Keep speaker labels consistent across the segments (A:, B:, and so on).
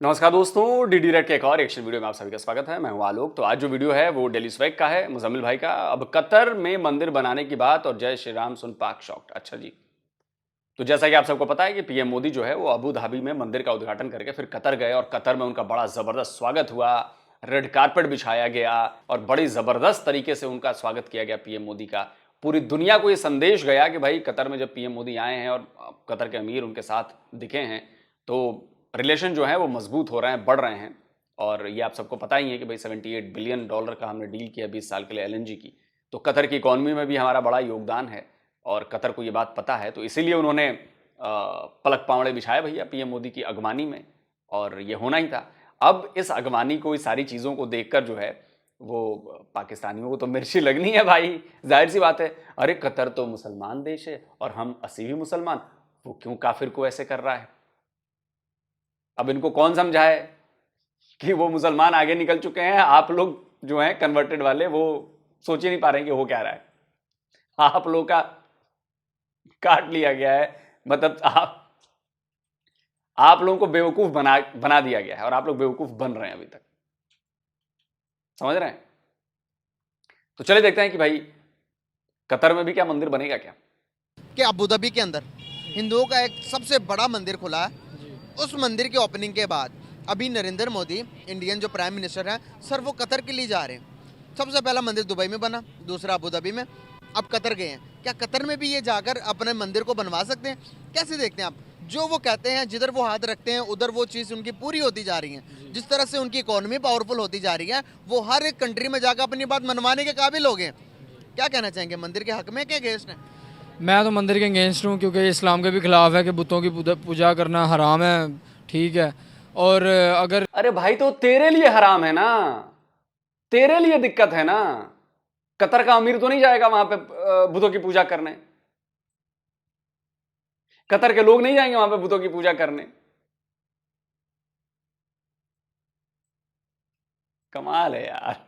A: नमस्कार दोस्तों, DD red के एक और एक्शन वीडियो में आप सभी का स्वागत है। मैं हूं आलोक। तो आज जो वीडियो है वो डेली स्वैग का है, मुजम्मिल भाई का। अब कतर में मंदिर बनाने की बात और जय श्री राम सुन पाक शॉक्ड। अच्छा जी, तो जैसा कि आप सबको पता है कि पीएम मोदी जो है वो अबू धाबी में मंदिर का उद्घाटन करके फिर कतर गए और कतर में उनका बड़ा जबरदस्त स्वागत हुआ, रेड कारपेट बिछाया गया और बड़ी जबरदस्त तरीके से उनका स्वागत किया गया पीएम मोदी का। पूरी दुनिया को ये संदेश गया कि भाई कतर में जब पीएम मोदी आए हैं और कतर के अमीर उनके साथ दिखे हैं तो रिलेशन जो है वो मजबूत हो रहे हैं, बढ़ रहे हैं। और ये आप सबको पता ही है कि भाई $78 बिलियन का हमने डील किया 20 साल के लिए एलएनजी की। तो कतर की इकॉनमी में भी हमारा बड़ा योगदान है और कतर को ये बात पता है, तो इसीलिए उन्होंने पलक पावड़े बिछाए भैया पीएम मोदी की अगवानी में, और ये होना ही था। अब इस अगवानी को, इस सारी चीज़ों को देखकर जो है वो पाकिस्तानियों को तो मिर्ची लगनी है भाई, जाहिर सी बात है। अरे कतर तो मुसलमान देश है और हम 80 भी मुसलमान, वो क्यों काफिर को ऐसे कर रहा है? अब इनको कौन समझाए कि वो मुसलमान आगे निकल चुके हैं, आप लोग जो हैं कन्वर्टेड वाले वो सोच ही नहीं पा रहे हैं कि हो क्या रहा है। आप लोग का काट लिया गया है, मतलब आप लोगों को बेवकूफ बना दिया गया है और आप लोग बेवकूफ बन रहे हैं अभी तक, समझ रहे हैं? तो चलिए देखते हैं कि भाई कतर में भी क्या मंदिर बनेगा क्या।
B: कि अबू धाबी के अंदर हिंदुओं का एक सबसे बड़ा मंदिर खुला है। उस मंदिर के ओपनिंग के बाद अभी नरेंद्र मोदी, इंडियन जो प्राइम मिनिस्टर हैं, सर वो कतर के लिए जा रहे हैं। सबसे पहला मंदिर दुबई में बना, दूसरा अबू धाबी में, अब कतर गए हैं। क्या कतर में भी ये जाकर अपने मंदिर को बनवा सकते हैं? कैसे देखते हैं आप? जो वो कहते हैं, जिधर वो हाथ रखते हैं उधर वो चीज़ उनकी पूरी होती जा रही है। जिस तरह से उनकी इकोनॉमी पावरफुल होती जा रही है, वो हर एक कंट्री में जाकर अपनी बात मनवाने के काबिल हो गए। क्या कहना चाहेंगे, मंदिर के हक में क्या अगेंस्ट है?
C: मैं तो मंदिर के अगेंस्ट हूँ, क्योंकि इस्लाम के भी खिलाफ है कि बुतों की पूजा करना हराम है, ठीक है। और अगर
A: अरे भाई तो तेरे लिए हराम है ना, तेरे लिए दिक्कत है ना। कतर का अमीर तो नहीं जाएगा वहां पे बुतों की पूजा करने, कतर के लोग नहीं जाएंगे वहां पे बुतों की पूजा करने। कमाल है यार।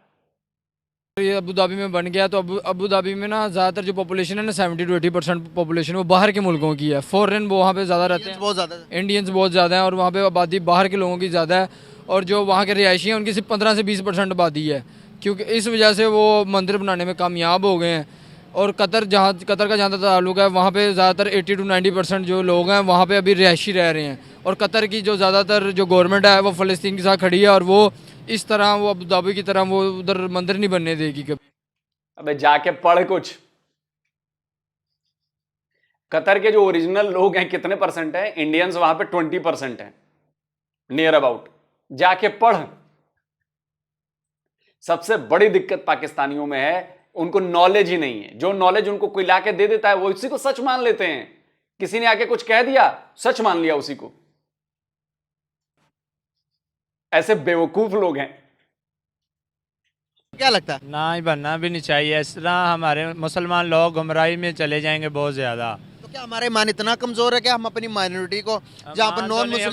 C: ये अबू धाबी में बन गया तो अबू धाबी में ना ज़्यादातर जो पॉपुलेशन है ना 70 to 80% पॉपुलेशन वो बाहर के मुल्कों की है। फॉरेन वो वहाँ पे ज़्यादा रहते हैं,
B: बहुत ज़्यादा
C: इंडियंस बहुत ज़्यादा हैं और वहाँ पे आबादी बाहर के लोगों की ज़्यादा है। और जो वहाँ के रिहायशी हैं उनकी सिर्फ 15 से 20% आबादी है, क्योंकि इस वजह से वो मंदिर बनाने में कामयाब हो गए हैं। और कतर का जहाँ तक ताल्लुक है, वहाँ पे ज़्यादातर 80 to 90% जो लोग हैं वहाँ पे अभी रिहायशी रह रहे हैं। और कतर की जो ज़्यादातर जो गवर्नमेंट है वो फ़लस्तीन के साथ खड़ी है और वो इस तरह वो अबू धाबी की तरह वो उधर मंदिर नहीं बनने देगी कभी।
A: अबे जाके पढ़ कुछ। कतर के जो ओरिजिनल लोग हैं कितने परसेंट हैं? इंडियंस वहां पे 20% हैं, नियर अबाउट। जाके पढ़। सबसे बड़ी दिक्कत पाकिस्तानियों में है, उनको नॉलेज ही नहीं है। जो नॉलेज उनको कोई लाके दे देता है वो इसी को सच मान लेते हैं। किसी ने आके कुछ कह दिया, सच मान लिया उसी को। ऐसे बेवकूफ लोग हैं।
B: क्या लगता है?
D: ना ही बनना भी नहीं चाहिए। इस तरह हमारे मुसलमान लोग गुमराही में चले जाएंगे बहुत ज़्यादा।
B: तो क्या हमारा ईमान इतना कमजोर है कि हम अपनी माइनॉरिटी को, जहाँ पर नॉन मुस्लिम,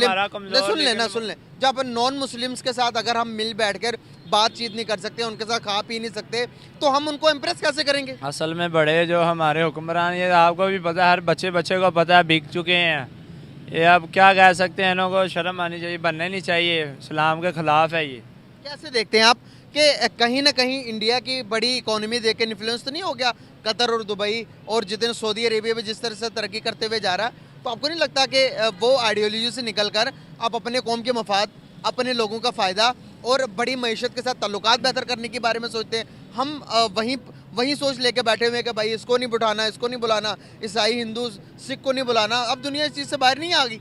B: सुन ले, जहाँ पर नॉन मुस्लिम्स के साथ अगर हम मिल बैठकर बातचीत नहीं कर सकते, उनके साथ खा पी नहीं सकते, तो हम उनको इम्प्रेस कैसे करेंगे?
D: असल में बड़े जो हमारे हुक्मरान, ये आपको भी पता है, हर बच्चे को पता है, बिक चुके हैं। ये अब क्या कह सकते हैं, इन्हों को शर्म आनी चाहिए, बनने नहीं चाहिए, इस्लाम के खिलाफ है ये।
B: कैसे देखते हैं आप कि कहीं ना कहीं इंडिया की बड़ी इकोनॉमी देख के इन्फ्लुएंस तो नहीं हो गया कतर और दुबई, और जितने सऊदी अरेबिया में जिस तरह से तरक्की करते हुए जा रहा है, तो आपको नहीं लगता कि वो आइडियोलॉजी से निकलकर आप अपने कौम के मफाद, अपने लोगों का फ़ायदा और बड़ी मईशत के साथ ताल्लुकात बेहतर करने के बारे में सोचते हैं? हम वहीं सोच लेके बैठे हुए हैं कि भाई इसको नहीं बुलाना, इसको नहीं बुलाना, ईसाई, हिंदू, सिख को नहीं बुलाना। अब दुनिया इस चीज़ से बाहर नहीं आ गई?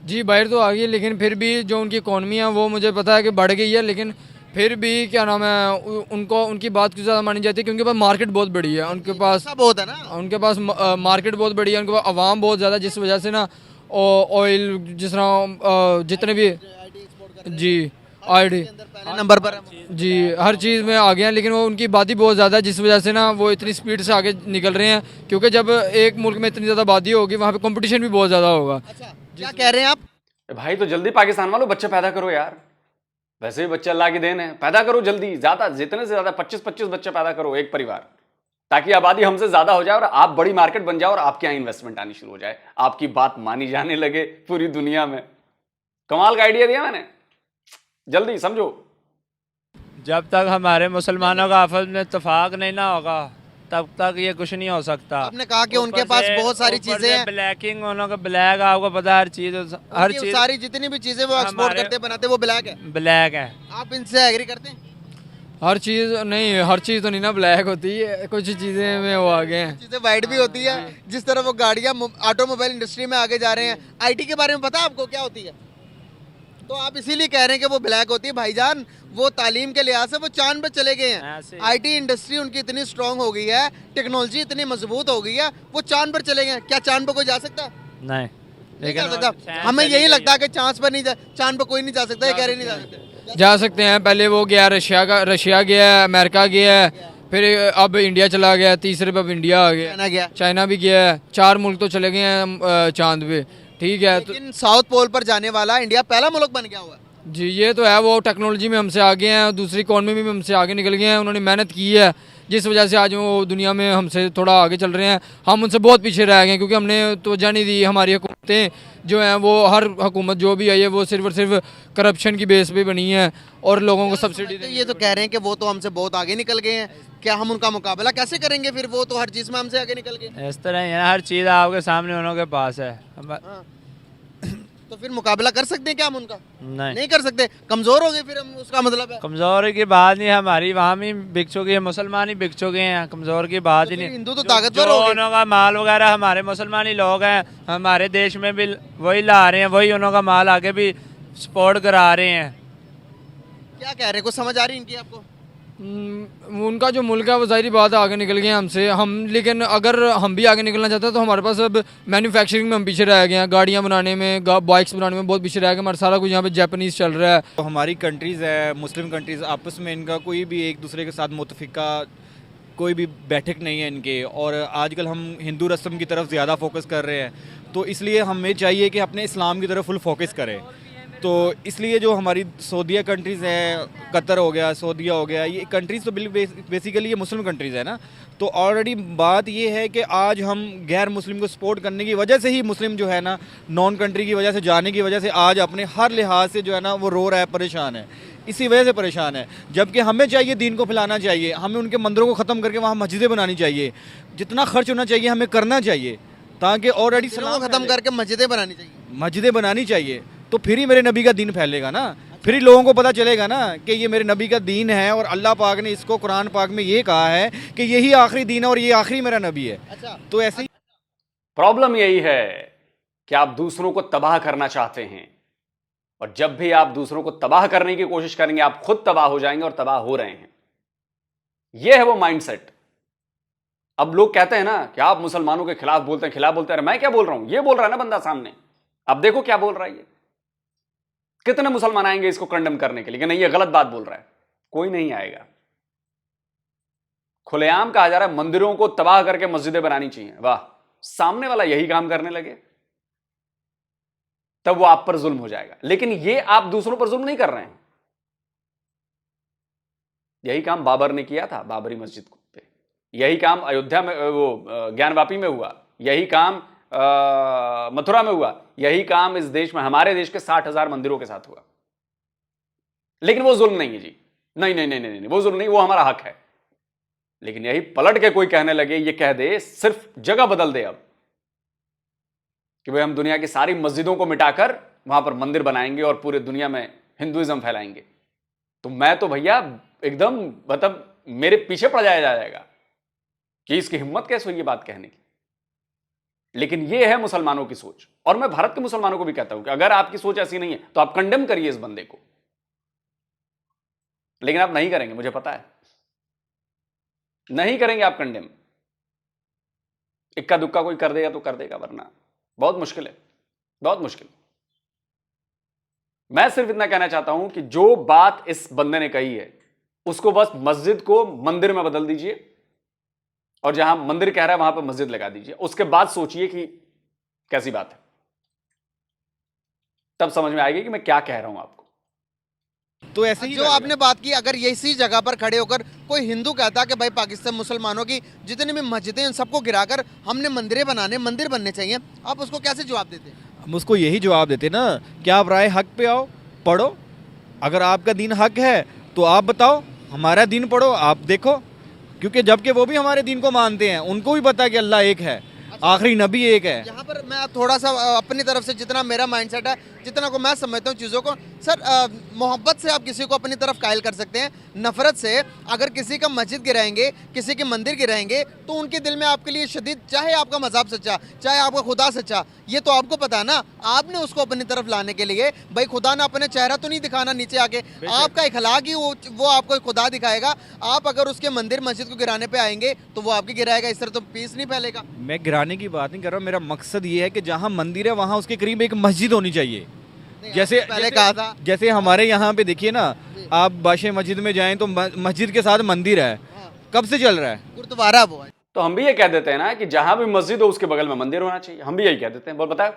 C: जी बाहर तो आ गई, लेकिन फिर भी जो उनकी इकॉनमी है वो मुझे पता है कि बढ़ गई है, लेकिन फिर भी क्या नाम है, उनको उनकी बात कुछ ज़्यादा मानी जाती है, क्योंकि उनके पास मार्केट बहुत बड़ी है, उनके पास
B: बहुत है ना,
C: उनके पास मार्केट बहुत बड़ी है, उनके पास आवाम बहुत ज़्यादा, जिस वजह से ना ऑयल जिस तरह जितने भी जी आईडी
B: नंबर पर
C: जी हर चीज़ में आ गए हैं, लेकिन वो उनकी आबादी बहुत ज़्यादा है, जिस वजह से ना वो इतनी स्पीड से आगे निकल रहे हैं। क्योंकि जब एक मुल्क में इतनी ज़्यादा आबादी होगी, वहाँ पे कंपटीशन भी बहुत ज़्यादा होगा।
B: अच्छा, क्या कह रहे हैं आप?
A: भाई तो जल्दी पाकिस्तान वालों बच्चे पैदा करो यार, वैसे भी बच्चे अल्लाह की देन है, पैदा करो जल्दी, ज्यादा, जितने से ज्यादा 25-25 बच्चे पैदा करो एक परिवार, ताकि आबादी हमसे ज्यादा हो जाए और आप बड़ी मार्केट बन जाओ और आपके यहाँ इन्वेस्टमेंट आनी शुरू हो जाए, आपकी बात मानी जाने लगे पूरी दुनिया में। कमाल का आइडिया दिया मैंने। जल्दी समझो।
D: जब तक हमारे मुसलमानों का आपस में इत्तेफाक नहीं ना होगा तब तक ये कुछ नहीं हो सकता।
B: आपने कहा कि उनके पास बहुत सारी चीजें हैं,
D: ब्लैकिंग, उन्होंने ब्लैक, आपको पता है हर चीज, हर
B: उनकी
D: चीज
B: सारी जितनी भी चीजें वो एक्सपोर्ट
D: हमारे-
B: करते बनाते वो ब्लैक है।
D: ब्लैक है।
B: आप इनसे एग्री करते हैं?
C: हर चीज़ नहीं, हर चीज़ तो नहीं ना ब्लैक होती है, कुछ चीज़ें में वो आ गए हैं।
B: चीजें वाइट भी होती है, जिस तरह वो गाड़ियां ऑटोमोबाइल इंडस्ट्री में आगे जा रहे हैं। आईटी के बारे में पता है आपको क्या होती है? तो आप इसीलिए कह रहे हैं कि वो ब्लैक होती है। भाईजान वो तालीम के लिहाज से वो चांद पे चले गए हैं।
D: ऐसे।
B: आईटी इंडस्ट्री उनकी इतनी स्ट्रांग हो गई है, टेक्नोलॉजी इतनी मजबूत हो गई है, वो चांद पर चले गए हैं। क्या चांद पर कोई जा सकता है?
D: नहीं,
B: नहीं जा
D: वो
B: सकता।
D: चैन
B: हमें
D: चली
B: यही
D: गई
B: लगता है कि चांद पर नहीं चांद पर कोई नहीं जा सकता, ये कह रहे नहीं जा सकते।
C: जा सकते हैं, पहले वो गया रशिया गया है, अमेरिका गया है, फिर अब इंडिया चला गया, तीसरे पे अब इंडिया आ गया,
B: कहना गया।
C: चाइना भी गया है, 4 मुल्क तो चले गए हैं चांद पे। ठीक है, तो
B: लेकिन साउथ पोल पर जाने वाला इंडिया पहला मुल्क बन गया हुआ है।
C: जी ये तो है, वो टेक्नोलॉजी में हमसे आगे हैं, दूसरी इकॉनमी में भी हमसे आगे निकल गए हैं, उन्होंने मेहनत की है, जिस वजह से आज वो दुनिया में हमसे थोड़ा आगे चल रहे हैं। हम उनसे बहुत पीछे रह गए हैं क्योंकि हमने तवज्जो नहीं दी। हमारी हुकूमतें जो हैं वो, हर हुकूमत जो भी आई है वो सिर्फ और सिर्फ करप्शन की बेस पे बनी है और लोगों को सब्सिडी
B: तो ये तो कह रहे हैं कि वो तो हमसे बहुत आगे निकल गए हैं, क्या हम उनका मुकाबला कैसे करेंगे? फिर वो तो हर चीज़ में हमसे आगे निकल गए।
D: इस तरह ही है ना, हर चीज आपके सामने उन्हों के पास है।
B: हाँ। तो फिर मुकाबला कर सकते हैं क्या हम उनका?
D: नहीं,
B: नहीं कर सकते, कमजोर हो गए फिर हम, उसका मतलब है।
D: कमजोरी की बात नहीं, हमारी वहाँ भी बिक चुकी है, मुसलमान ही बिक चुके हैं, कमजोर की बात ही
B: फिर
D: नहीं।
B: हिंदू तो
D: जो-
B: ताकतवर
D: जो
B: हो गए।
D: उन्हों का माल वगैरह हमारे मुसलमान ही लोग हैं, हमारे देश में भी वही ला रहे हैं, वही उन्हों का माल आगे भी सपोर्ट करा रहे हैं।
B: क्या कह रहे हैं, कुछ समझ आ रही इनकी आपको?
C: उनका जो मुल्क है वो ज़ाहिर बात है आगे निकल गए हैं हमसे। हम लेकिन अगर हम भी आगे निकलना चाहते हैं तो हमारे पास अब मैन्युफैक्चरिंग में हम पीछे रह गए हैं, गाड़ियाँ बनाने में, बाइक्स बनाने में बहुत पीछे रह गए। हमारा सारा कुछ यहाँ पे जापानीज़ चल रहा है।
E: तो हमारी कंट्रीज़ है, मुस्लिम कंट्रीज़, आपस में इनका कोई भी एक दूसरे के साथ मुतफिका कोई भी बैठक नहीं है इनके। और आजकल हम हिंदू रस्म की तरफ ज़्यादा फोकस कर रहे हैं, तो इसलिए हमें चाहिए कि अपने इस्लाम की तरफ फुल फोकस करें। तो इसलिए जो हमारी सऊदीया कंट्रीज़ हैं, कतर हो गया, सऊदीया हो गया, ये कंट्रीज़ तो बेसिकली ये मुस्लिम कंट्रीज़ है ना। तो ऑलरेडी बात ये है कि आज हम गैर मुस्लिम को सपोर्ट करने की वजह से ही मुस्लिम जो है ना, नॉन कंट्री की वजह से जाने की वजह से आज अपने हर लिहाज से जो है ना वो रो रहा है, परेशान है, इसी वजह से परेशान है। जबकि हमें चाहिए दीन को फैलाना चाहिए, हमें उनके मंदिरों को ख़त्म करके वहाँ मस्जिदें बनानी चाहिए, जितना खर्च होना चाहिए हमें करना चाहिए, ताकि ऑलरेडी
B: को खत्म करके मस्जिदें बनानी चाहिए।
E: मस्जिदें बनानी चाहिए, तो फिर ही मेरे नबी का दीन फैलेगा ना, फिर ही लोगों को पता चलेगा ना कि ये मेरे नबी का दीन है और अल्लाह पाक ने इसको कुरान पाक में ये कहा है कि यही आखिरी दीन है और ये आखिरी मेरा नबी है।
B: अच्छा,
E: तो ऐसे ही
A: प्रॉब्लम यही है कि आप दूसरों को तबाह करना चाहते हैं, और जब भी आप दूसरों को तबाह करने की कोशिश करेंगे आप खुद तबाह हो जाएंगे, और तबाह हो रहे हैं। यह है वो माइंडसेट। अब लोग कहते हैं ना कि आप मुसलमानों के खिलाफ बोलते हैं, खिलाफ बोलते हैं। मैं क्या बोल रहा हूं, ये बोल रहा है ना बंदा सामने, अब देखो क्या बोल रहा है ये। कितने मुसलमान आएंगे इसको कंडेम करने के लिए कि नहीं ये गलत बात बोल रहा है? कोई नहीं आएगा। खुलेआम कहा जा रहा है मंदिरों को तबाह करके मस्जिदें बनानी चाहिए। वाह, सामने वाला यही काम करने लगे तब वो आप पर जुल्म हो जाएगा। लेकिन ये आप दूसरों पर जुल्म नहीं कर रहे हैं। यही काम बाबर ने किया था बाबरी मस्जिद पे, यही काम अयोध्या में, वो ज्ञानवापी में हुआ, यही काम मथुरा में हुआ, यही काम इस देश में, हमारे देश के 60,000 मंदिरों के साथ हुआ। लेकिन वो जुल्म नहीं है जी, नहीं नहीं नहीं नहीं, नहीं वो जुल्म नहीं, वो हमारा हक है। लेकिन यही पलट के कोई कहने लगे, ये कह दे, सिर्फ जगह बदल दे अब कि भाई हम दुनिया की सारी मस्जिदों को मिटाकर वहां पर मंदिर बनाएंगे और पूरे दुनिया में हिंदुइज्म फैलाएंगे, तो मैं तो भैया एकदम मतलब मेरे पीछे पड़ जाएगा कि इसकी हिम्मत कैसे हुई ये बात कहने की। लेकिन ये है मुसलमानों की सोच, और मैं भारत के मुसलमानों को भी कहता हूं कि अगर आपकी सोच ऐसी नहीं है तो आप कंडेम करिए इस बंदे को, लेकिन आप नहीं करेंगे, मुझे पता है नहीं करेंगे आप कंडेम। इक्का दुक्का कोई कर देगा तो कर देगा, वरना बहुत मुश्किल है, बहुत मुश्किल। मैं सिर्फ इतना कहना चाहता हूं कि जो बात इस बंदे ने कही है उसको बस मस्जिद को मंदिर में बदल दीजिए, और जहां मंदिर कह रहा है वहां पर मस्जिद लगा दीजिए। उसके बाद सोचिए कि कैसी बात है, तब समझ में आएगी कि मैं क्या कह रहा हूं आपको।
E: तो ऐसे ही
B: जो आपने बात की, अगर ये इसी जगह पर खड़े होकर कोई हिंदू कहता कि भाई पाकिस्तान मुसलमानों की जितनी भी मस्जिदें हैं सबको गिराकर हमने मंदिर बनने चाहिए, आप उसको कैसे जवाब देते?
E: हम उसको यही जवाब देते ना कि आप राय हक पे आओ, पढ़ो, अगर आपका दीन हक है तो आप बताओ, हमारा दीन पढ़ो, आप देखो, क्योंकि जबकि वो भी हमारे दीन को मानते हैं, उनको भी पता है कि अल्लाह एक है, आखिरी नबी एक है।
B: यहाँ पर मैं थोड़ा सा अपनी तरफ से जितना मेरा माइंडसेट है, जितना को मैं समझता हूँ चीज़ों को, सर मोहब्बत से आप किसी को अपनी तरफ कायल कर सकते हैं, नफरत से अगर किसी का मस्जिद गिराएंगे, किसी के मंदिर गिराएंगे, तो उनके दिल में आपके लिए शदीद, चाहे आपका मज़हब सच्चा, चाहे आपका खुदा सच्चा, ये तो आपको पता है ना। आपने उसको अपनी तरफ लाने के लिए, भाई खुदा ने अपने चेहरा तो नहीं दिखाना नीचे आके, आपका इखलाक ही वो आपको खुदा दिखाएगा। आप अगर उसके मंदिर मस्जिद को गिराने पे आएंगे तो वो आपकी गिराएगा, इस तरह तो पीस नहीं फैलेगा।
E: मैं गिराने की बात नहीं कर रहा हूँ, मेरा मकसद ये है कि जहाँ मंदिर है वहाँ उसके करीब एक मस्जिद होनी चाहिए। जैसे
B: पहले कहा था,
E: जैसे हमारे यहाँ पे देखिए ना, आप बादशाह मस्जिद में जाएं तो मस्जिद के साथ मंदिर है, कब से चल रहा है?
B: गुरुद्वारा वो है।
A: तो हम भी ये कह देते हैं ना कि जहां भी मस्जिद हो उसके बगल में मंदिर होना चाहिए, हम भी यही कह देते हैं। बोल बताओ,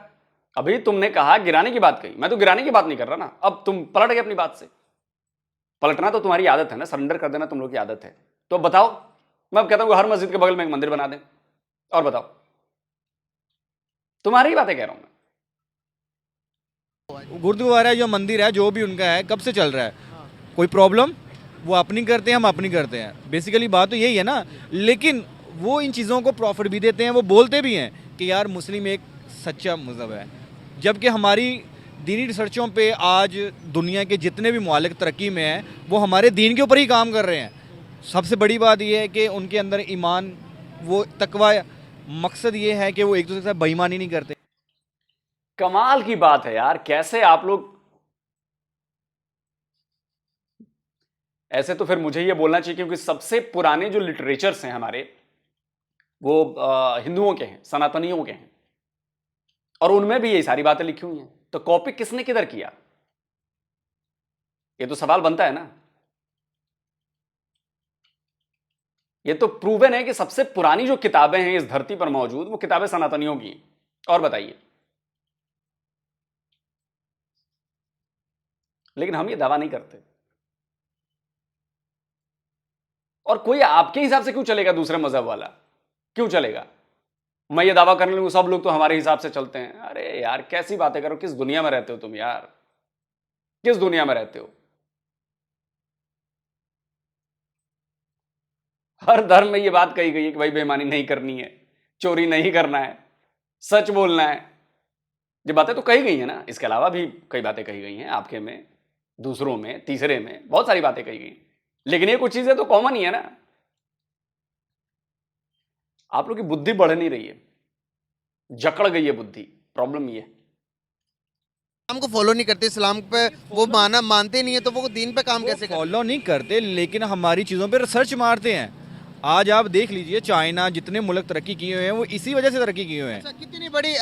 A: अभी तुमने कहा गिराने की बात कही, मैं तो गिराने की बात नहीं कर रहा ना। अब तुम पलट गए अपनी बात से। पलटना तो तुम्हारी आदत है ना, सरेंडर कर देना तुम लोग की आदत है। तो अब बताओ, मैं अब कहता हूं हर मस्जिद के बगल में एक मंदिर बना दें, और बताओ, तुम्हारी ही बातें कह रहा हूं मैं।
E: गुरुद्वारा जो मंदिर है, जो भी उनका है, कब से चल रहा है? कोई प्रॉब्लम? वो अपनी करते हैं, हम अपनी करते हैं। बेसिकली बात तो यही है ना। लेकिन वो इन चीज़ों को प्रॉफिट भी देते हैं, वो बोलते भी हैं कि यार मुस्लिम एक सच्चा मज़हब है, जबकि हमारी दीनी रिसर्चों पे आज दुनिया के जितने भी मुआलिक तरक्की में हैं, वो हमारे दीन के ऊपर ही काम कर रहे हैं। सबसे बड़ी बात यह है कि उनके अंदर ईमान, वो तकवा, मकसद ये है कि वो एक दूसरे के साथ बेईमानी नहीं करते।
A: कमाल की बात है यार, कैसे आप लोग ऐसे। तो फिर मुझे ये बोलना चाहिए क्योंकि सबसे पुराने जो लिटरेचर्स हैं हमारे, वो हिंदुओं के हैं, सनातनियों के हैं, और उनमें भी यही सारी बातें लिखी हुई हैं। तो कॉपी किसने किधर किया, ये तो सवाल बनता है ना। ये तो प्रूवन है कि सबसे पुरानी जो किताबें हैं इस धरती पर मौजूद, वो किताबें सनातनियों की हैं। और बताइए, लेकिन हम ये दावा नहीं करते। और कोई आपके हिसाब से क्यों चलेगा, दूसरे मजहब वाला क्यों चलेगा? मैं ये दावा करने लगूं सब लोग तो हमारे हिसाब से चलते हैं। अरे यार कैसी बातें करो, किस दुनिया में रहते हो तुम यार, किस दुनिया में रहते हो? हर धर्म में ये बात कही गई है कि भाई बेईमानी नहीं करनी है, चोरी नहीं करना है, सच बोलना है। ये बातें तो कही गई है ना, इसके अलावा भी कई बातें कही गई हैं, आपके में, दूसरों में, तीसरे में, बहुत सारी बातें कही गई। लेकिन ये कुछ चीजें तो कॉमन ही है ना। आप लोग की बुद्धि बढ़ नहीं रही है, जकड़ गई है बुद्धि। प्रॉब्लम ये है,
B: इस्लाम को फॉलो नहीं करते, इस्लाम पे वो मानते नहीं है, तो वो दीन पे काम कैसे करते?
E: फॉलो नहीं करते, लेकिन हमारी चीज़ों पे रिसर्च मारते हैं। आज आप देख लीजिए, चाइना, जितने मुल्क तरक्की किए हुए हैं, वो इसी वजह से तरक्की किए हुए हैं।
B: अच्छा, कितनी बड़ी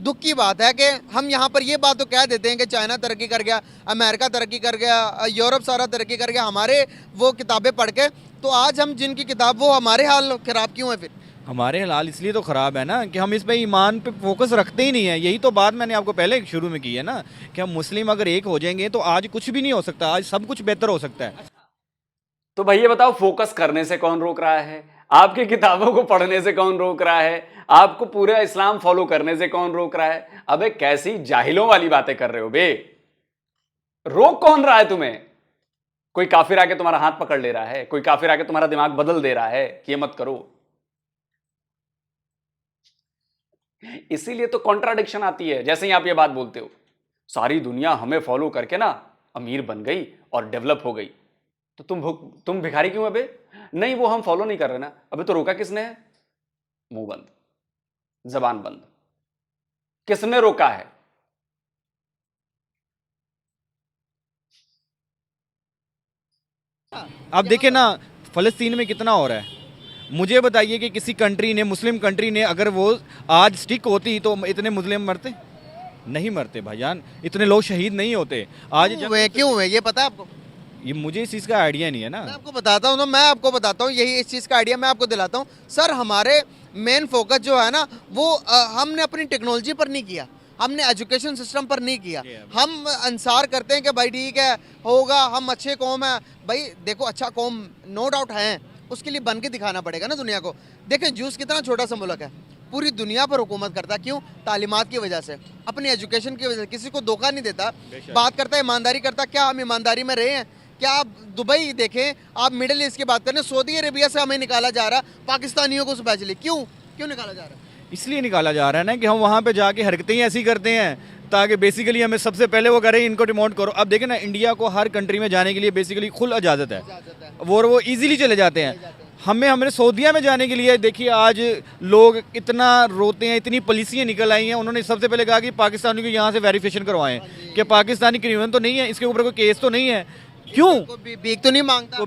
B: दुख की बात है कि हम यहाँ पर ये बात तो कह देते हैं कि चाइना तरक्की कर गया, अमेरिका तरक्की कर गया, यूरोप सारा तरक्की कर गया, हमारे वो किताबें पढ़ के। तो आज हम जिनकी किताब, वो हमारे हाल खराब क्यों है फिर?
E: हमारे हाल इसलिए तो ख़राब है ना कि हम इस पे ईमान पे फोकस रखते ही नहीं है। यही तो बात मैंने आपको पहले शुरू में की है ना, कि हम मुस्लिम अगर एक हो जाएंगे तो आज कुछ भी नहीं हो सकता, आज सब कुछ बेहतर हो सकता है।
A: तो भाई ये बताओ, फोकस करने से कौन रोक रहा है? आपकी किताबों को पढ़ने से कौन रोक रहा है? आपको पूरा इस्लाम फॉलो करने से कौन रोक रहा है? अबे कैसी जाहिलों वाली बातें कर रहे हो बे, रोक कौन रहा है तुम्हें? कोई काफिर आके तुम्हारा हाथ पकड़ ले रहा है, कोई काफिर आके तुम्हारा दिमाग बदल दे रहा है कि ये मत करो। इसीलिए तो कॉन्ट्राडिक्शन आती है। जैसे ही आप ये बात बोलते हो, सारी दुनिया हमें फॉलो करके ना अमीर बन गई और डेवलप हो गई, तो तुम भिखारी क्यों? अबे नहीं, वो हम फॉलो नहीं कर रहे ना। अबे तो रोका किसने है? मुंह बंद, जबान बंद। किसने रोका है?
E: अब देखिए ना, फ़लस्तीन में कितना हो रहा है। मुझे बताइए कि किसी कंट्री ने, मुस्लिम कंट्री ने, अगर वो आज स्टिक होती तो इतने मुस्लिम मरते? नहीं मरते भाईजान, इतने लोग शहीद नहीं होते। आज
B: क्यों हुए ये पता है आपको?
E: ये मुझे इस चीज़ का आइडिया नहीं है ना।
B: मैं आपको बताता हूँ, मैं आपको बताता हूँ, यही इस चीज़ का आइडिया मैं आपको दिलाता हूँ। सर हमारे मेन फोकस जो है ना, वो हमने अपनी टेक्नोलॉजी पर नहीं किया, हमने एजुकेशन सिस्टम पर नहीं किया। हम अंसार करते हैं कि भाई ठीक है, होगा, हम अच्छे कौम है। भाई देखो, अच्छा कौम नो डाउट है, उसके लिए बन के दिखाना पड़ेगा ना दुनिया को। देखें जूस कितना छोटा सा मुल्क है, पूरी दुनिया पर हुकूमत करता है। क्यों? तालीमात की वजह से, अपनी एजुकेशन की वजह से, किसी को धोखा नहीं देता, बात करता है ईमानदारी करता। क्या हम ईमानदारी में रहे हैं? क्या आप दुबई देखें, आप मिडिल ईस्ट की बात करें, सऊदी अरेबिया से हमें निकाला जा रहा, पाकिस्तानियों को स्पेशली क्यों निकाला जा रहा है?
E: इसलिए निकाला जा रहा है ना कि हम वहाँ पे जाके हरकतें ही ऐसी करते हैं ताकि बेसिकली हमें सबसे पहले वो करें, इनको डिमोट करो। अब देखें ना, इंडिया को हर कंट्री में जाने के लिए बेसिकली खुल इजाज़त है, वो इजीली चले जाते हैं। हमने सऊदीया में जाने के लिए देखिए आज लोग इतना रोते हैं, इतनी पॉलिसियाँ निकल आई हैं। उन्होंने सबसे पहले कहा कि पाकिस्तानियों को यहाँ से वेरिफिकेशन करवाएं कि पाकिस्तानी क्रिमिनल तो नहीं है, इसके ऊपर कोई केस तो नहीं है। क्यों?
B: भीख तो नहीं मांगता।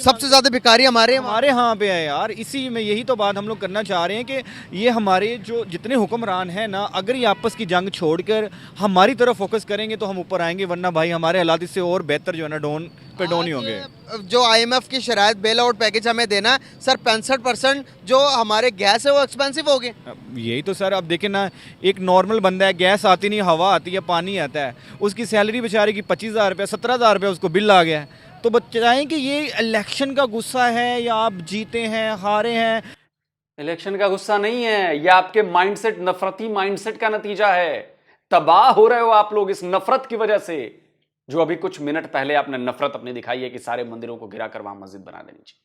B: सबसे ज्यादा भिखारी हमारे
E: यहाँ पे है यार। इसी में यही तो बात हम लोग करना चाह रहे हैं कि ये हमारे जो जितने हुक्मरान हैं ना, अगर ये आपस की जंग छोड़कर हमारी तरफ फोकस करेंगे तो हम ऊपर आएंगे, वरना भाई हमारे हालात इससे और बेहतर जो है ना डोन ही होंगे।
B: जो IMF की शरायत बेल आउट पैकेज हमें देना सर, 65% जो हमारे गैस है वो एक्सपेंसिव हो गए।
E: यही तो सर, अब देखें ना, एक नॉर्मल बंदा है, गैस आती नहीं, हवा आती है, पानी आता है, उसकी सैलरी बेचारे की 25,000 रुपये 17,000 रुपये उसको बिल आ गया है। तो बताएं कि ये इलेक्शन का गुस्सा है या आप जीते हैं हारे हैं?
A: इलेक्शन का गुस्सा नहीं है, ये आपके माइंडसेट, नफरती माइंडसेट का नतीजा है। तबाह हो रहे हो आप लोग इस नफरत की वजह से। जो अभी कुछ मिनट पहले आपने नफरत अपनी दिखाई है कि सारे मंदिरों को गिराकर वहां मस्जिद बना देनी चाहिए,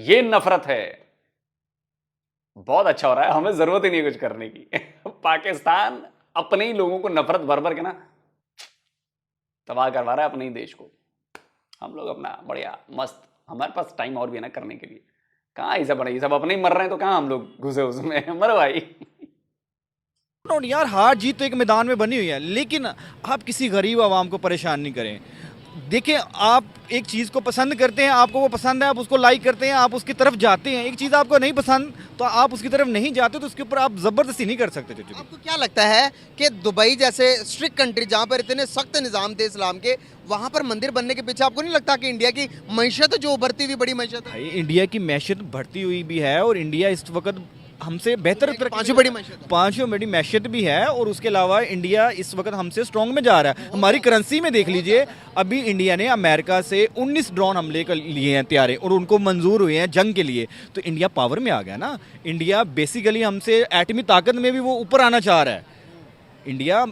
A: ये नफरत है। बहुत अच्छा हो रहा है, हमें जरूरत ही नहीं कुछ करने की। पाकिस्तान अपने ही लोगों को नफरत भर भर के ना तबाह करवा रहा है अपने ही देश को। हम लोग अपना बढ़िया मस्त, हमारे पास टाइम और भी है ना करने के लिए। कहां ये सब अपने ही मर रहे हैं, तो कहां हम लोग घुसे उसमें? मर भाई।
E: यार हार जीत तो एक मैदान में बनी हुई है, लेकिन आप किसी गरीब आवाम को परेशान नहीं करें। देखिए, आप एक चीज़ को पसंद करते हैं, आपको वो पसंद है, आप उसको लाइक करते हैं, आप उसकी तरफ जाते हैं। एक चीज़ आपको नहीं पसंद तो आप उसकी तरफ नहीं जाते, तो उसके ऊपर आप ज़बरदस्ती नहीं कर सकते।
B: आपको क्या लगता है कि दुबई जैसे स्ट्रिक्ट कंट्री जहाँ पर इतने सख्त निज़ाम थे इस्लाम के, वहाँ पर मंदिर बनने के पीछे आपको नहीं लगता कि इंडिया की मैशत जो उभरती हुई बड़ी मैशत है?
E: इंडिया की मैशत बढ़ती हुई भी है और इंडिया इस वक्त हमसे बेहतर
B: पांचवी बड़ी
E: मैशत भी है, और उसके अलावा इंडिया इस वक्त हमसे स्ट्रॉन्ग में जा रहा है। हमारी करेंसी में देख लीजिए, अभी इंडिया ने अमेरिका से 19 ड्रोन हमले कर लिए हैं तैयारे, और उनको मंजूर हुए हैं जंग के लिए। तो इंडिया पावर में आ गया ना। इंडिया बेसिकली हमसे एटमी ताकत में भी वो ऊपर आना चाह रहा है। इंडिया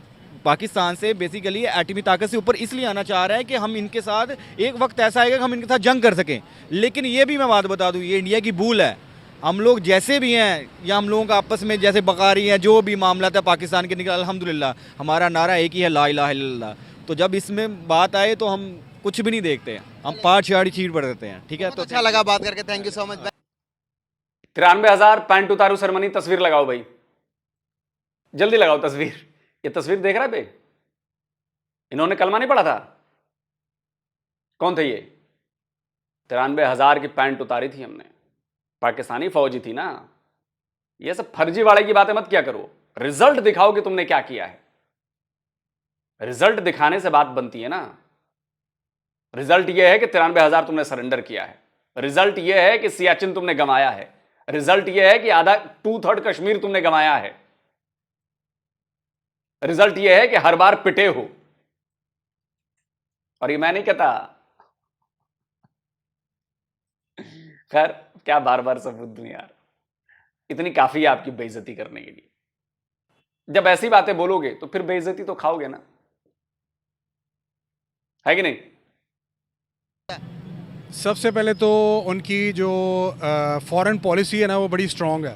E: पाकिस्तान से बेसिकली एटमी ताकत से ऊपर इसलिए आना चाह रहा है कि हम इनके साथ, एक वक्त ऐसा आएगा कि हम इनके साथ जंग कर सकें। लेकिन ये भी मैं बात बता दूं, ये इंडिया की भूल है। हम लोग जैसे भी हैं, या हम लोगों का आपस में जैसे बकारी हैं, जो भी मामला था पाकिस्तान के निकल, अल्हम्दुलिल्लाह हमारा नारा एक ही है, ला इलाहा इल्लल्लाह। तो जब इसमें बात आए तो हम कुछ भी नहीं देखते हैं, हम पाँच छाड़ी चीट पड़ देते हैं। ठीक है, तो
B: अच्छा लगा बात करके, thank you so much.
A: 93,000 pant उतारू सेरेमनी, तस्वीर लगाओ भाई, जल्दी लगाओ तस्वीर। ये तस्वीर देख रहा है बे? इन्होंने कलमा नहीं पढ़ा था? कौन थे ये? 93,000 की पैंट उतारी थी हमने, पाकिस्तानी फौजी थी ना। ये सब फर्जीवाड़े की बातें मत किया करो, रिजल्ट दिखाओ कि तुमने क्या किया है। रिजल्ट दिखाने से बात बनती है ना। रिजल्ट यह है कि 93,000 तुमने सरेंडर किया है। रिजल्ट यह है कि सियाचिन तुमने गंवाया है। रिजल्ट यह है कि आधा 2/3 कश्मीर तुमने गंवाया है। रिजल्ट यह है कि हर बार पिटे हो। और ये मैं नहीं कहता, खैर क्या बार बार सबूत दूं यार, इतनी काफी है आपकी बेइज्जती करने के लिए। जब ऐसी बातें बोलोगे तो फिर बेइज्जती तो खाओगे ना, है कि नहीं?
F: सबसे पहले तो उनकी जो फॉरेन पॉलिसी है ना, वो बड़ी स्ट्रॉन्ग है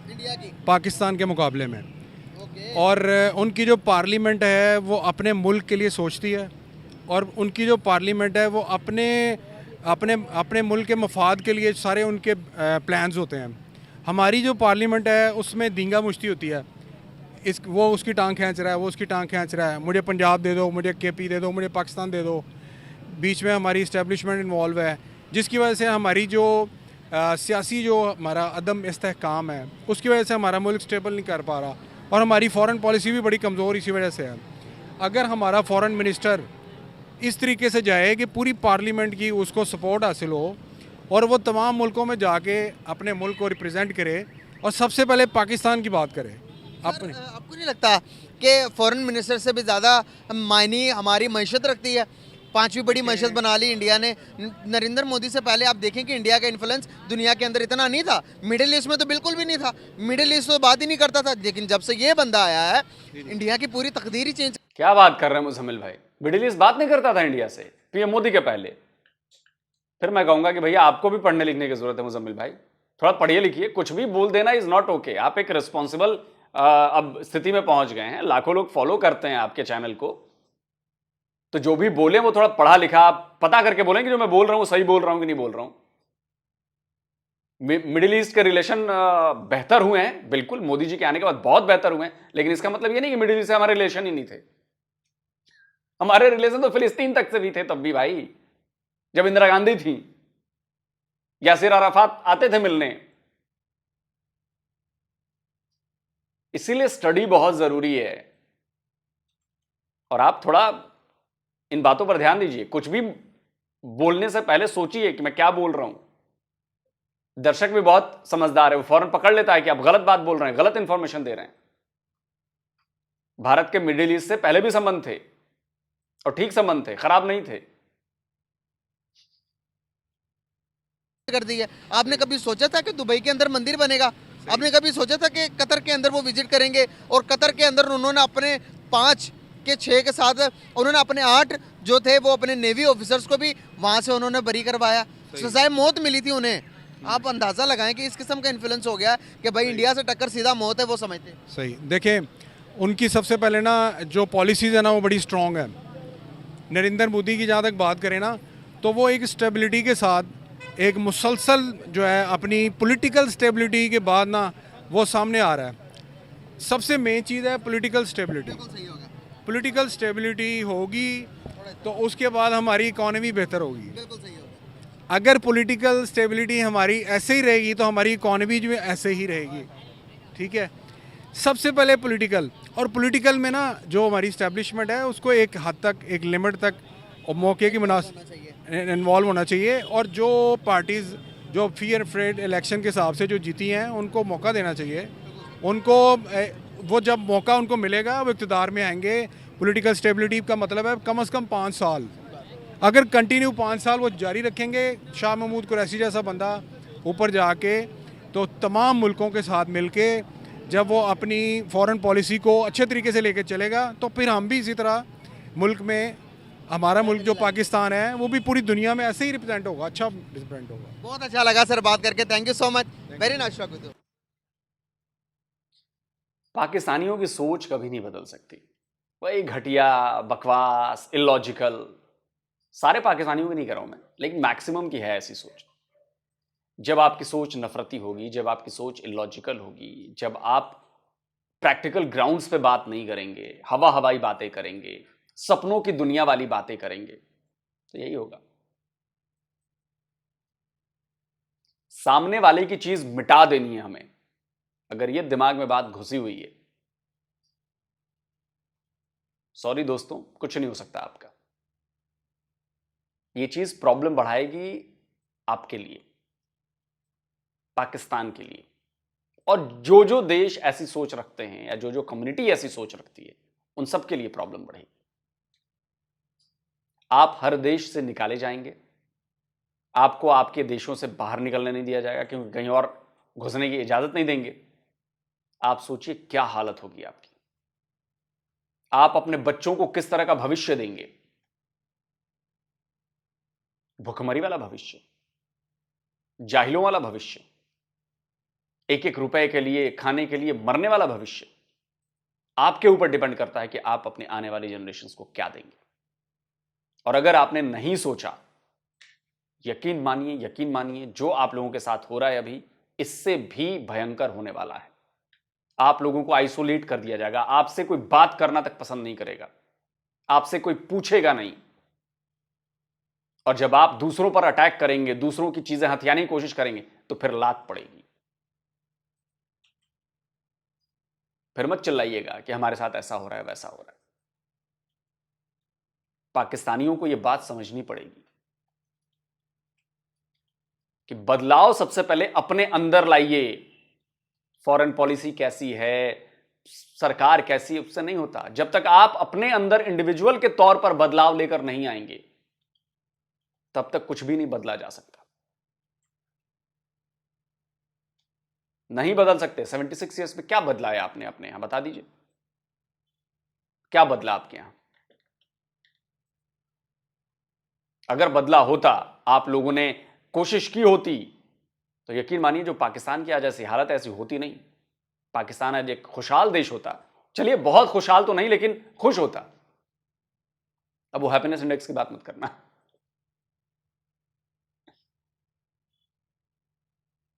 B: इंडिया की
F: पाकिस्तान के मुकाबले में।
B: ओके।
F: और उनकी जो पार्लियामेंट है वो अपने मुल्क के लिए सोचती है, और उनकी जो पार्लियामेंट है वो अपने मुल्क के मफाद के लिए सारे उनके प्लान्स होते हैं। हमारी जो पार्लियामेंट है उसमें दींगा मुश्ती होती है, वो उसकी टांग खींच रहा है, वो उसकी टांग खींच रहा है, मुझे पंजाब दे दो, मुझे KP दे दो, मुझे पाकिस्तान दे दो। बीच में हमारी इस्टेब्लिशमेंट इन्वॉल्व है, जिसकी वजह से हमारी जो सियासी जो हमारा अदम इस्तेहकाम है, उसकी वजह से हमारा मुल्क स्टेबल नहीं कर पा रहा, और हमारी फ़ॉरेन पॉलिसी भी बड़ी कमज़ोर इसी वजह से है। अगर हमारा फ़ॉरेन मिनिस्टर इस तरीके से जाए कि पूरी पार्लियामेंट की उसको सपोर्ट हासिल हो, और वो तमाम मुल्कों में जाके अपने मुल्क को रिप्रेजेंट करे, और सबसे पहले पाकिस्तान की बात करे अपने।
B: आपको नहीं लगता कि फॉरेन मिनिस्टर से भी ज़्यादा मायने हमारी मैशत रखती है? पांचवी बड़ी मैशत बना ली इंडिया ने। नरेंद्र मोदी से पहले आप देखें कि इंडिया का इन्फ्लुएंस दुनिया के अंदर इतना नहीं था। मिडिल ईस्ट में तो बिल्कुल भी नहीं था, मिडिल ईस्ट तो बात ही नहीं करता था। लेकिन जब से ये बंदा आया है, इंडिया की पूरी तकदीर ही चेंज।
A: क्या बात कर रहे हैं मुजम्मिल भाई, मिडिल ईस्ट बात नहीं करता था इंडिया से पीएम मोदी के पहले। फिर मैं कहूंगा कि भैया आपको भी पढ़ने लिखने की जरूरत है मुजम्मिल भाई, थोड़ा पढ़िए लिखिए। कुछ भी बोल देना इज नॉट ओके। आप एक रिस्पॉन्सिबल अब स्थिति में पहुंच गए हैं, लाखों लोग फॉलो करते हैं आपके चैनल को, तो जो भी बोले वो थोड़ा पढ़ा लिखा आप पता करके बोलें कि जो मैं बोल रहा हूं सही बोल रहा हूं कि नहीं बोल रहा हूं। मिडिल ईस्ट के रिलेशन बेहतर हुए हैं, बिल्कुल मोदी जी के आने के बाद बहुत बेहतर हुए हैं, लेकिन इसका मतलब ये नहीं कि मिडिल ईस्ट से हमारे रिलेशन ही नहीं थे। हमारे रिलेशन तो फिलिस्तीन तक से भी थे तब भी भाई, जब इंदिरा गांधी थी, यासिर अराफात आते थे मिलने। इसीलिए स्टडी बहुत जरूरी है और आप थोड़ा इन बातों पर ध्यान दीजिए। कुछ भी बोलने से पहले सोचिए कि मैं क्या बोल रहा हूं। दर्शक भी बहुत समझदार है, वो फौरन पकड़ लेता है कि आप गलत बात बोल रहे हैं, गलत इंफॉर्मेशन दे रहे हैं। भारत के मिडिल ईस्ट से पहले भी संबंध थे और ठीक संबंध थे, खराब नहीं थे।
B: कर दी है। आपने कभी सोचा था कि दुबई के अंदर मंदिर बनेगा? आपने कभी सोचा था कि कतर के अंदर वो विजिट करेंगे और कतर के अंदर उन्होंने अपने 5 के 6 के साथ उन्होंने अपने 8 जो थे वो अपने नेवी ऑफिसर्स को भी वहां से उन्होंने बरी करवाया, सजाए मौत मिली थी उन्हें। आप अंदाजा लगाएं कि इस किस्म का इन्फ्लुएंस हो गया कि भाई इंडिया से टक्कर सीधा मौत है, वो समझते हैं।
F: सही देखें, उनकी सबसे पहले ना जो पॉलिसीज़ है ना वो बड़ी स्ट्रॉन्ग है। नरेंद्र मोदी की जहाँ तक बात करें ना, तो वो एक स्टेबिलिटी के साथ एक मुसलसल जो है अपनी पॉलिटिकल स्टेबिलिटी के बाद ना वो सामने आ रहा है। सबसे मेन चीज़ है पॉलिटिकल स्टेबिलिटी। पॉलिटिकल स्टेबिलिटी होगी तो उसके बाद हमारी इकॉनमी बेहतर होगी। अगर पॉलिटिकल स्टेबिलिटी हमारी ऐसे ही रहेगी तो हमारी इकॉनमी जो है ऐसे ही रहेगी। ठीक है, सबसे पहले पॉलिटिकल, और पॉलिटिकल में ना जो हमारी इस्टेब्लिशमेंट है उसको एक हद तक, एक लिमिट तक और मौके की इन्वॉल्व होना चाहिए। और जो पार्टीज़ जो फियर फ्रेड इलेक्शन के हिसाब से जो जीती हैं उनको मौका देना चाहिए। उनको वो जब मौका उनको मिलेगा वो इक़्तिदार में आएंगे। पॉलिटिकल स्टेबिलिटी का मतलब है कम से कम 5 साल। अगर कंटिन्यू 5 साल वो जारी रखेंगे, शाह महमूद कुरैशी जैसा बंदा ऊपर जाके, तो तमाम मुल्कों के साथ मिलके जब वो अपनी फॉरेन पॉलिसी को अच्छे तरीके से लेके चलेगा तो फिर हम भी इसी तरह मुल्क में, हमारा मुल्क जो पाकिस्तान है वो भी पूरी दुनिया में ऐसे ही रिप्रेजेंट होगा, अच्छा रिप्रेजेंट होगा।
B: बहुत अच्छा लगा सर बात करके, thank you so much, very nice talk with you.
A: पाकिस्तानियों की सोच कभी नहीं बदल सकती। वही घटिया, बकवास, इलॉजिकल, सारे पाकिस्तानियों की नहीं कर रहा हूं मैं, लेकिन मैक्सिमम की है ऐसी सोच। जब आपकी सोच नफरती होगी, जब आपकी सोच इलॉजिकल होगी, जब आप प्रैक्टिकल ग्राउंड्स पे बात नहीं करेंगे, हवा हवाई बातें करेंगे, सपनों की दुनिया वाली बातें करेंगे, तो यही होगा। सामने वाले की चीज मिटा देनी है हमें, अगर ये दिमाग में बात घुसी हुई है, सॉरी दोस्तों, कुछ नहीं हो सकता आपका। ये चीज प्रॉब्लम बढ़ाएगी आपके लिए, पाकिस्तान के लिए। और जो जो देश ऐसी सोच रखते हैं या जो जो कम्युनिटी ऐसी सोच रखती है, उन सब के लिए प्रॉब्लम बढ़ेगी। आप हर देश से निकाले जाएंगे, आपको आपके देशों से बाहर निकलने नहीं दिया जाएगा, क्योंकि कहीं और घुसने की इजाजत नहीं देंगे। आप सोचिए क्या हालत होगी आपकी। आप अपने बच्चों को किस तरह का भविष्य देंगे? भुखमरी वाला भविष्य, जाहिलों वाला भविष्य, एक एक रुपए के लिए, खाने के लिए मरने वाला भविष्य। आपके ऊपर डिपेंड करता है कि आप अपने आने वाली जनरेशंस को क्या देंगे। और अगर आपने नहीं सोचा, यकीन मानिए जो आप लोगों के साथ हो रहा है अभी, इससे भी भयंकर होने वाला है। आप लोगों को आइसोलेट कर दिया जाएगा, आपसे कोई बात करना तक पसंद नहीं करेगा, आपसे कोई पूछेगा नहीं। और जब आप दूसरों पर अटैक करेंगे, दूसरों की चीजें हथियाने की कोशिश करेंगे, तो फिर लात पड़ेगी। फिर मत चिल्लाइएगा कि हमारे साथ ऐसा हो रहा है, वैसा हो रहा है। पाकिस्तानियों को यह बात समझनी पड़ेगी कि बदलाव सबसे पहले अपने अंदर लाइए। फॉरेन पॉलिसी कैसी है, सरकार कैसी है, उससे नहीं होता। जब तक आप अपने अंदर इंडिविजुअल के तौर पर बदलाव लेकर नहीं आएंगे, तब तक कुछ भी नहीं बदला जा सकता। नहीं बदल सकते। 76 ईयर्स में क्या बदला है आपने अपने यहां, बता दीजिए, क्या बदला आपके यहां? अगर बदला होता, आप लोगों ने कोशिश की होती, तो यकीन मानिए जो पाकिस्तान की आज ऐसी हालत ऐसी होती नहीं। पाकिस्तान आज एक खुशहाल देश होता। चलिए बहुत खुशहाल तो नहीं, लेकिन खुश होता। अब वो हैप्पीनेस इंडेक्स की बात मत करना।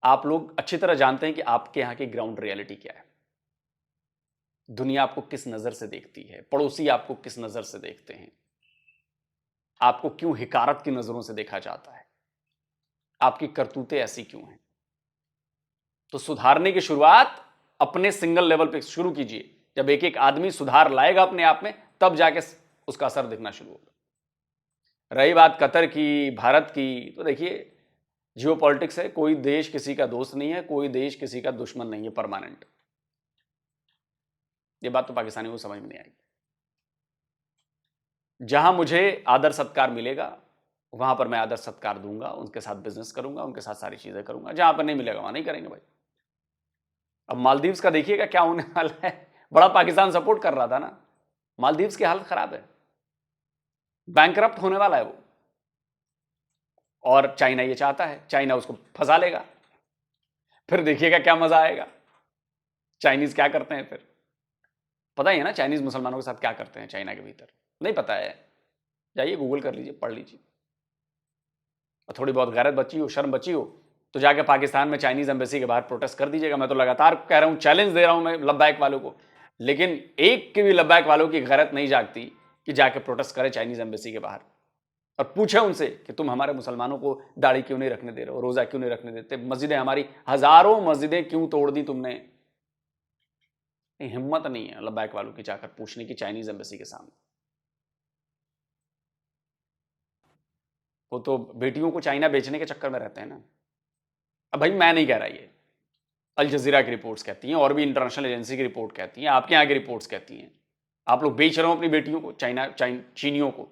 A: आप लोग अच्छी तरह जानते हैं कि आपके यहां की ग्राउंड रियलिटी क्या है। दुनिया आपको किस नजर से देखती है, पड़ोसी आपको किस नजर से देखते हैं, आपको क्यों हिकारत की नजरों से देखा जाता है, आपकी करतूतें ऐसी क्यों हैं। तो सुधारने की शुरुआत अपने सिंगल लेवल पे शुरू कीजिए। जब एक एक आदमी सुधार लाएगा अपने आप में, तब जाके उसका असर दिखना शुरू होगा। रही बात कतर की, भारत की, तो देखिए जियोपॉलिटिक्स है, कोई देश किसी का दोस्त नहीं है, कोई देश किसी का दुश्मन नहीं है परमानेंट। ये बात तो पाकिस्तानियों को समझ में नहीं आएगी। जहां मुझे आदर सत्कार मिलेगा वहां पर मैं आदर सत्कार दूंगा, उनके साथ बिजनेस करूंगा, उनके साथ सारी चीजें करूंगा। जहां पर नहीं मिलेगा वहां नहीं करेंगे भाई। अब मालदीव्स का देखिएगा क्या होने वाला है। बड़ा पाकिस्तान सपोर्ट कर रहा था ना, मालदीव्स की हालत खराब है, बैंकरप्ट होने वाला है वो। और चाइना ये चाहता है, चाइना उसको फंसा लेगा। फिर देखिएगा क्या मजा आएगा। चाइनीज क्या करते हैं फिर, पता ही है ना चाइनीज मुसलमानों के साथ क्या करते हैं चाइना के भीतर। नहीं पता है, जाइए गूगल कर लीजिए, पढ़ लीजिए। और थोड़ी बहुत गैरत बची हो, शर्म बची हो, तो जाके पाकिस्तान में चाइनीज एम्बेसी के बाहर प्रोटेस्ट कर दीजिएगा। मैं तो लगातार कह रहा हूं, चैलेंज दे रहा हूं मैं लब्बैक वालों को, लेकिन एक के भी लब्बैक वालों की गैरत नहीं जागती कि जाके प्रोटेस्ट करे चाइनीज एम्बेसी के बाहर और पूछे उनसे कि तुम हमारे मुसलमानों को दाढ़ी क्यों नहीं रखने दे रहे हो, रोजा क्यों नहीं रखने देते, मस्जिदें हमारी हजारों मस्जिदें क्यों तोड़ दी तुमने। हिम्मत नहीं है लब्बैक वालों की जाकर पूछने की चाइनीज एम्बेसी के सामने। वो तो बेटियों को चाइना बेचने के चक्कर में रहते हैं ना। अब भाई मैं नहीं कह रहा, ये अल जजीरा की रिपोर्ट्स कहती हैं और भी इंटरनेशनल एजेंसी की रिपोर्ट कहती हैं, आपके यहाँ की रिपोर्ट्स कहती हैं। आप लोग बेच रहे हो अपनी बेटियों को चीनियों को।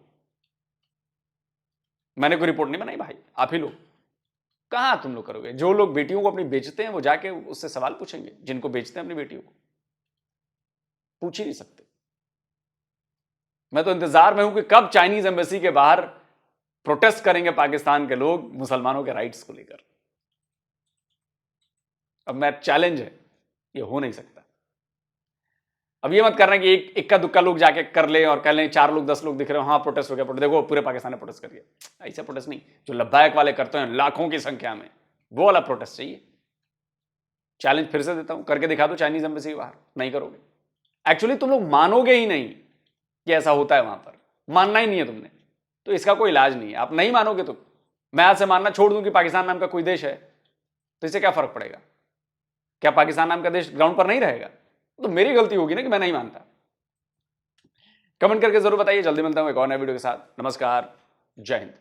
A: मैंने कोई रिपोर्ट नहीं बनाई भाई, आप ही लोग। कहां तुम लोग करोगे? जो लोग बेटियों को अपनी बेचते हैं वो जाके उससे सवाल पूछेंगे, जिनको बेचते हैं अपनी बेटियों को पूछ ही नहीं सकते। मैं तो इंतजार में हूं कि कब चाइनीज एम्बेसी के बाहर प्रोटेस्ट करेंगे पाकिस्तान के लोग मुसलमानों के राइट्स को लेकर। अब मैं चैलेंज है, ये हो नहीं सकता। अब ये मत करना कि एक इक्का दुक्का लोग जाके कर ले और कह लें 4 लोग 10 लोग दिख रहे हो, हाँ प्रोटेस्ट हो गया, प्रोटेस्ट देखो पूरे पाकिस्तान ने प्रोटेस्ट कर दिया। ऐसा प्रोटेस्ट नहीं, जो लब्बैक वाले करते हैं लाखों की संख्या में, वो वाला प्रोटेस्ट चाहिए। चैलेंज फिर से देता हूं, करके दिखा दो चाइनीज एम्बेसी के बाहर। नहीं करोगे, एक्चुअली तुम लोग मानोगे ही नहीं कि ऐसा होता है वहां पर, मानना ही नहीं है तुमने, तो इसका कोई इलाज नहीं है। आप नहीं मानोगे तो मैं आज से मानना छोड़ दूं कि पाकिस्तान नाम का कोई देश है, तो इससे क्या फर्क पड़ेगा? क्या पाकिस्तान नाम का देश ग्राउंड पर नहीं रहेगा? तो मेरी गलती होगी ना कि मैं नहीं मानता। कमेंट करके जरूर बताइए। जल्दी मिलता हूं एक और नए वीडियो के साथ। नमस्कार, जय हिंद।